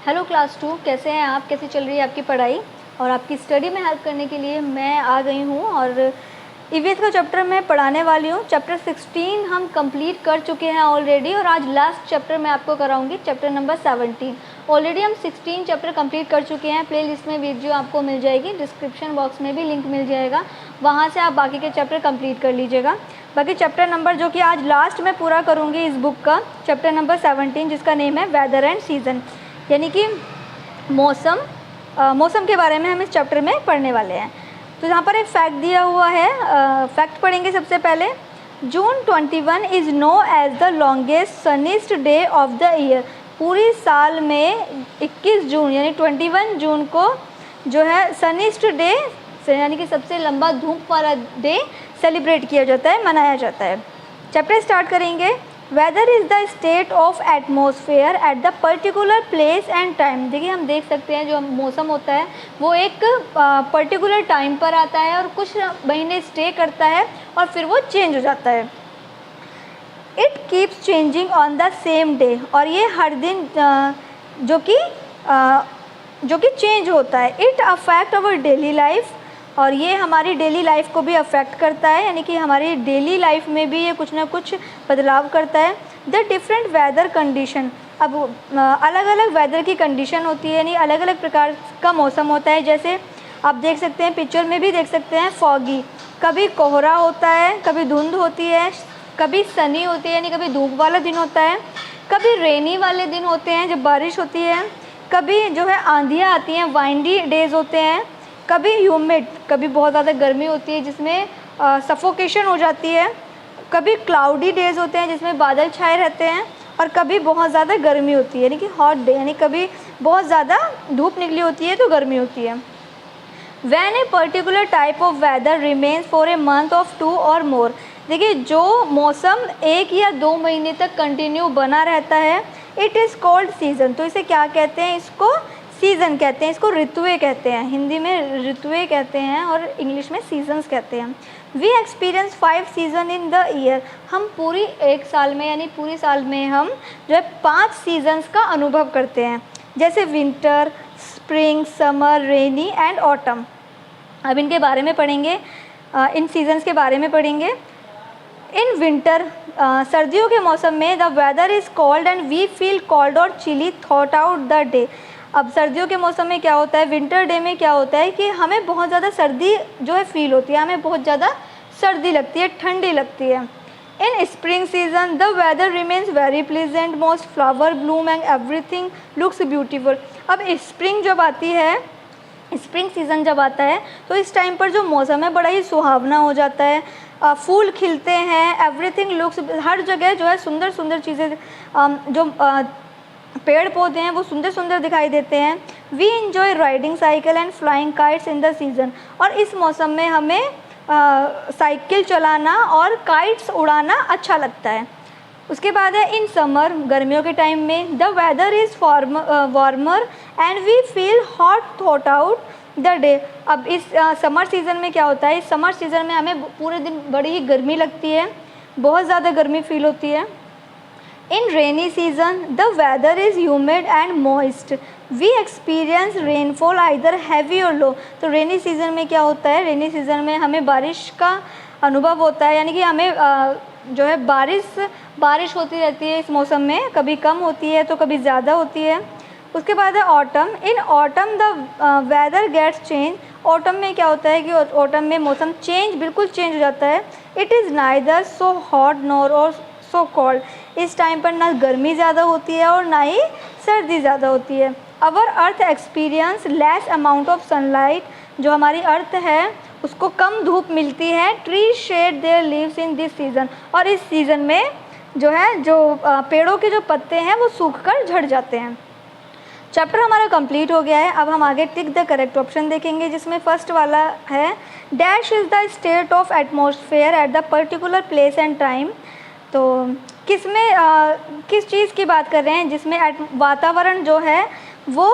Hello class 2, कैसे हैं आप? कैसी चल रही है आपकी पढ़ाई? और आपकी स्टडी में हेल्प करने के लिए मैं आ गई हूँ और ईवीएस का चैप्टर मैं पढ़ाने वाली हूँ। चैप्टर 16 हम कंप्लीट कर चुके हैं ऑलरेडी और आज लास्ट चैप्टर मैं आपको कराऊंगी, चैप्टर नंबर 17। ऑलरेडी हम 16 चैप्टर कंप्लीट कर चुके हैं। प्लेलिस्ट में वीडियो आपको मिल जाएगी, डिस्क्रिप्शन बॉक्स में भी लिंक मिल जाएगा, वहाँ से आप बाकी के चैप्टर कंप्लीट कर लीजिएगा। बाकी चैप्टर नंबर जो कि आज लास्ट में पूरा करूँगी इस बुक का, चैप्टर नंबर 17, जिसका नेम है वेदर एंड सीज़न, यानी कि मौसम के बारे में हम इस चैप्टर में पढ़ने वाले हैं। तो यहाँ पर एक फैक्ट दिया हुआ है, फैक्ट पढ़ेंगे सबसे पहले। June 21 is known as the longest sunniest day of the year. पूरी साल में 21 जून यानी 21 जून को जो है सनीस्ट डे यानी कि सबसे लंबा धूप वाला डे सेलिब्रेट किया जाता है, मनाया जाता है। चैप्टर स्टार्ट करेंगे। Weather is the state of atmosphere at the particular place and time. देखिए, हम देख सकते हैं जो मौसम होता है वो एक पर्टिकुलर टाइम पर आता है और कुछ महीने स्टे करता है और फिर वो चेंज हो जाता है। It keeps changing on the same day, और ये हर दिन जो कि चेंज होता है। It affect our daily life, और ये हमारी डेली लाइफ को भी अफेक्ट करता है, यानी कि हमारी डेली लाइफ में भी ये कुछ ना कुछ बदलाव करता है। द डिफरेंट वेदर कंडीशन, अब अलग अलग वेदर की कंडीशन होती है, यानी अलग अलग प्रकार का मौसम होता है। जैसे आप देख सकते हैं, पिक्चर में भी देख सकते हैं, फॉगी, कभी कोहरा होता है, कभी धुंध होती है, कभी सनी होती है यानी कभी धूप वाला दिन होता है, कभी रेनी वाले दिन होते हैं जब बारिश होती है, कभी जो है आंधियाँ आती हैं, वाइंडी डेज होते हैं, कभी ह्यूमिड, कभी बहुत ज़्यादा गर्मी होती है जिसमें सफोकेशन हो जाती है, कभी क्लाउडी डेज होते हैं जिसमें बादल छाए रहते हैं, और कभी बहुत ज़्यादा गर्मी होती है यानी कि हॉट डे, यानी कभी बहुत ज़्यादा धूप निकली होती है तो गर्मी होती है। When a particular type of weather remains for a month of 2 or more, देखिए जो मौसम 1 या 2 महीने तक कंटिन्यू बना रहता है, इट इज़ कॉल्ड सीज़न। तो इसे क्या कहते हैं? इसको सीज़न कहते हैं, इसको ऋतुएं कहते हैं। हिंदी में ऋतुएं कहते हैं और इंग्लिश में सीजन्स कहते हैं। We experience 5 season in the year, हम पूरी एक साल में यानी पूरी साल में हम जो है 5 सीजन्स का अनुभव करते हैं, जैसे winter, spring, summer, rainy and autumn. अब इनके बारे में पढ़ेंगे, इन सीजन्स के बारे में पढ़ेंगे। इन विंटर, सर्दियों के मौसम में the weather is cold and we feel cold और chilly throughout the day. अब सर्दियों के मौसम में क्या होता है, विंटर डे में क्या होता है कि हमें बहुत ज़्यादा सर्दी जो है फील होती है, हमें बहुत ज़्यादा सर्दी लगती है, ठंडी लगती है। In spring season the weather remains very pleasant, most flower bloom and everything looks beautiful. अब स्प्रिंग जब आती है, स्प्रिंग सीज़न जब आता है तो इस टाइम पर जो मौसम है बड़ा ही सुहावना हो जाता है, फूल खिलते हैं, एवरीथिंग लुक्स, हर जगह जो है सुंदर सुंदर चीज़ें, जो पेड़ पौधे हैं वो सुंदर सुंदर दिखाई देते हैं। We enjoy riding cycle and flying kites in the season, और इस मौसम में हमें साइकिल चलाना और काइट्स उड़ाना अच्छा लगता है। उसके बाद है इन समर, गर्मियों के टाइम में the weather is warmer and we feel hot throughout the day. अब इस समर सीज़न में क्या होता है, इस समर सीज़न में हमें पूरे दिन बड़ी ही गर्मी लगती है, बहुत ज़्यादा गर्मी फील होती है। In rainy season the weather is humid and moist, we experience rainfall either heavy or low. तो रेनी सीज़न में क्या होता है, रेनी सीज़न में हमें बारिश का अनुभव होता है, यानी कि हमें जो है बारिश होती रहती है इस मौसम में, कभी कम होती है तो कभी ज़्यादा होती है। उसके बाद है autumn. In autumn the weather gets change, autumn में क्या होता है कि ऑटम में मौसम बिल्कुल चेंज हो जाता है। It is neither so hot nor और सो कोल्ड, इस टाइम पर ना गर्मी ज़्यादा होती है और ना ही सर्दी ज़्यादा होती है। Our earth experience less amount of sunlight, जो हमारी अर्थ है उसको कम धूप मिलती है। Tree shed their leaves in this season, और इस सीज़न में जो है पेड़ों के जो पत्ते हैं वो सूख कर झड़ जाते हैं। चैप्टर हमारा कंप्लीट हो गया है। अब हम आगे टिक द करेक्ट ऑप्शन देखेंगे, जिसमें फर्स्ट वाला है dash is the state of atmosphere at the particular place and time. तो किस चीज़ की बात कर रहे हैं जिसमें वातावरण जो है वो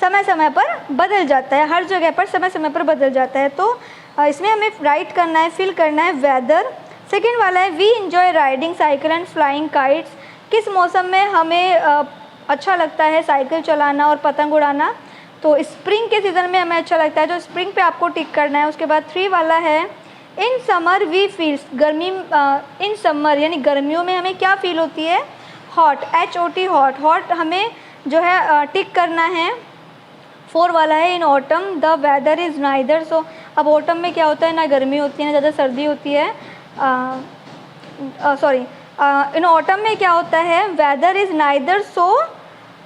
समय समय पर बदल जाता है, हर जगह पर समय समय पर बदल जाता है। तो इसमें हमें राइट करना है, फिल करना है वेदर। सेकेंड वाला है we enjoy riding cycle and flying kites, किस मौसम में हमें अच्छा लगता है साइकिल चलाना और पतंग उड़ाना, तो स्प्रिंग के सीज़न में हमें अच्छा लगता है, जो स्प्रिंग पे आपको टिक करना है। उसके बाद 3 वाला है इन समर वी फील्स, गर्मी इन समर यानी गर्मियों में हमें क्या फील होती है, हॉट, HOT हॉट, हॉट हमें जो है टिक करना है। 4 वाला है in autumn the weather is neither, so अब ऑटम में क्या होता है, ना गर्मी होती है ना ज़्यादा सर्दी होती है, सॉरी इन ऑटम में क्या होता है, weather is neither so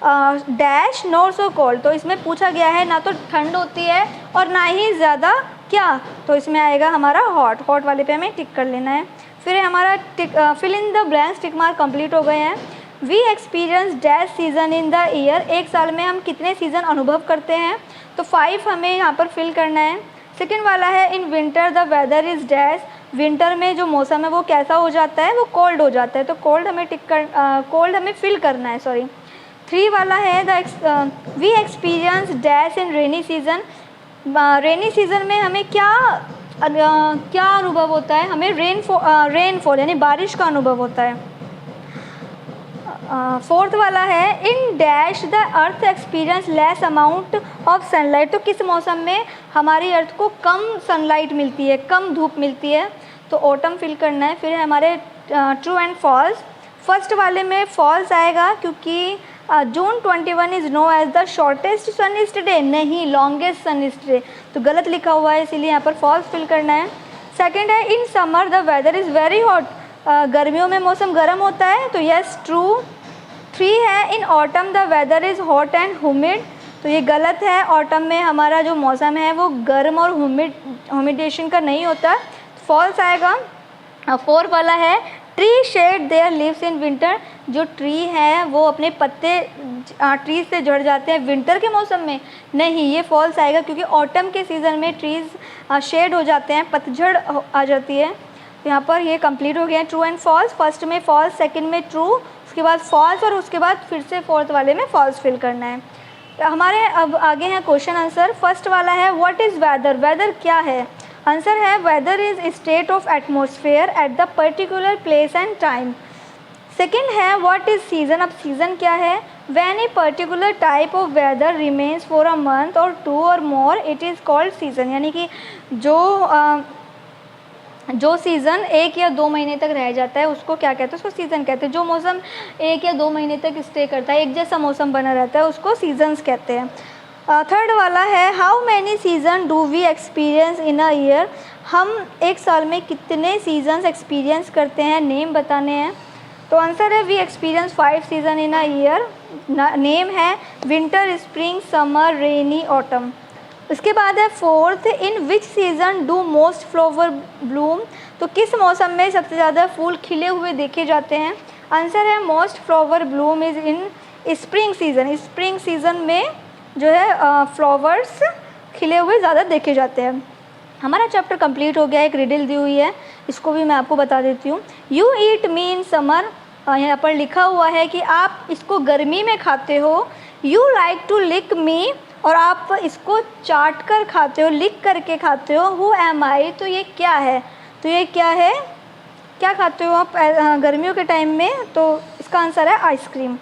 dash nor so cold, तो इसमें पूछा गया है ना तो ठंड होती है और ना ही ज़्यादा क्या, तो इसमें आएगा हमारा हॉट, हॉट वाले पे हमें टिक कर लेना है। फिर हमारा tick fill in the blanks, tick mark complete हो गए हैं। We experience dash season in the year, एक साल में हम कितने सीज़न अनुभव करते हैं, तो 5 हमें यहाँ पर फिल करना है। सेकेंड वाला है in winter the weather is dash, winter में जो मौसम है वो कैसा हो जाता है, वो कोल्ड हो जाता है, तो कोल्ड हमें कोल्ड हमें फिल करना है, सॉरी। 3 वाला है we experience dash in rainy season, rainy season में हमें क्या अनुभव होता है, हमें रेनफॉल यानी बारिश का अनुभव होता है। 4th वाला है in dash the earth experience less amount of sunlight, तो किस मौसम में हमारी अर्थ को कम सनलाइट मिलती है, कम धूप मिलती है, तो ऑटम फिल करना है। फिर है हमारे ट्रू एंड फॉल्स, फर्स्ट वाले में फॉल्स आएगा क्योंकि June 21 is known as the shortest sunniest day, नहीं लॉन्गेस्ट सनीस्ट डे, तो गलत लिखा हुआ है इसीलिए यहाँ पर फॉल्स फिल करना है। सेकेंड है in summer the weather is very hot, गर्मियों में मौसम गर्म होता है, तो यस ट्रू। 3 है in autumn the weather is hot and humid, तो ये गलत है, ऑटम में हमारा जो मौसम है वो गर्म और ह्यूमिडेशन का नहीं होता, फॉल्स आएगा। 4 वाला है tree shed their leaves in winter, जो ट्री है वो अपने पत्ते ट्री से झड़ जाते हैं विंटर के मौसम में, नहीं ये फॉल्स आएगा क्योंकि ऑटम के सीज़न में ट्रीज़ शेड हो जाते हैं, पतझड़ आ जाती है। तो यहाँ पर ये कंप्लीट हो गया है ट्रू एंड फॉल्स, फर्स्ट में फॉल्स, सेकंड में ट्रू, उसके बाद फॉल्स और उसके बाद फिर से 4th वाले में फॉल्स फिल करना है। तो हमारे अब आगे हैं क्वेश्चन आंसर। फर्स्ट वाला है व्हाट इज़ वेदर, वेदर क्या है, आंसर है weather is state of atmosphere at the particular place and time. Second है व्हाट इज़ सीज़न, अब सीज़न क्या है, when a particular type of weather remains for a month और 2 और more it is called season, यानी कि जो season 1 या 2 महीने तक रह जाता है उसको क्या कहते हैं, उसको सीज़न कहते हैं। जो मौसम 1 या 2 महीने तक स्टे करता है, एक जैसा मौसम बना रहता है, उसको सीजन्स कहते हैं। थर्ड वाला है how many season do we experience in a year, हम एक साल में कितने सीजन्स एक्सपीरियंस करते हैं, नेम बताने हैं। तो आंसर है we experience 5 season in a year, name है winter, spring, summer, rainy, autumn. उसके बाद है 4th in which season do most flower bloom, तो किस मौसम में सबसे ज़्यादा फूल खिले हुए देखे जाते हैं, आंसर है most flower Bloom is in spring season, spring season में जो है फ्लावर्स खिले हुए ज़्यादा देखे जाते हैं। हमारा चैप्टर कंप्लीट हो गया, एक रिडल दी हुई है, इसको भी मैं आपको बता देती हूँ। You eat me in summer, यहाँ पर लिखा हुआ है कि आप इसको गर्मी में खाते हो, यू लाइक टू लिक मी, और आप इसको चाट कर खाते हो, लिख करके खाते हो, हु एम आई, तो ये क्या है, तो ये क्या है, क्या खाते हो आप गर्मियों के टाइम में, तो इसका आंसर है आइसक्रीम।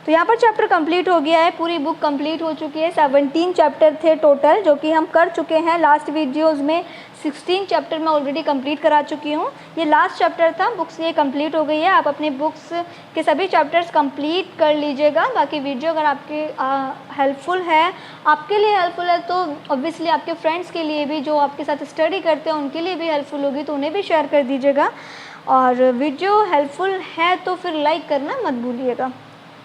तो यहाँ पर चैप्टर कंप्लीट हो गया है, पूरी बुक कंप्लीट हो चुकी है। 17 चैप्टर थे टोटल जो कि हम कर चुके हैं। लास्ट वीडियोज़ में 16 चैप्टर मैं ऑलरेडी कंप्लीट करा चुकी हूँ। ये लास्ट चैप्टर था, बुक्स ये कंप्लीट हो गई है। आप अपने बुक्स के सभी चैप्टर्स कंप्लीट कर लीजिएगा। बाकी वीडियो अगर आपके हेल्पफुल है, आपके लिए हेल्पफुल है, तो ऑब्वियसली आपके फ्रेंड्स के लिए भी, जो आपके साथ स्टडी करते हैं उनके लिए भी हेल्पफुल होगी, तो उन्हें भी शेयर कर दीजिएगा। और वीडियो हेल्पफुल है तो फिर लाइक करना मत भूलिएगा।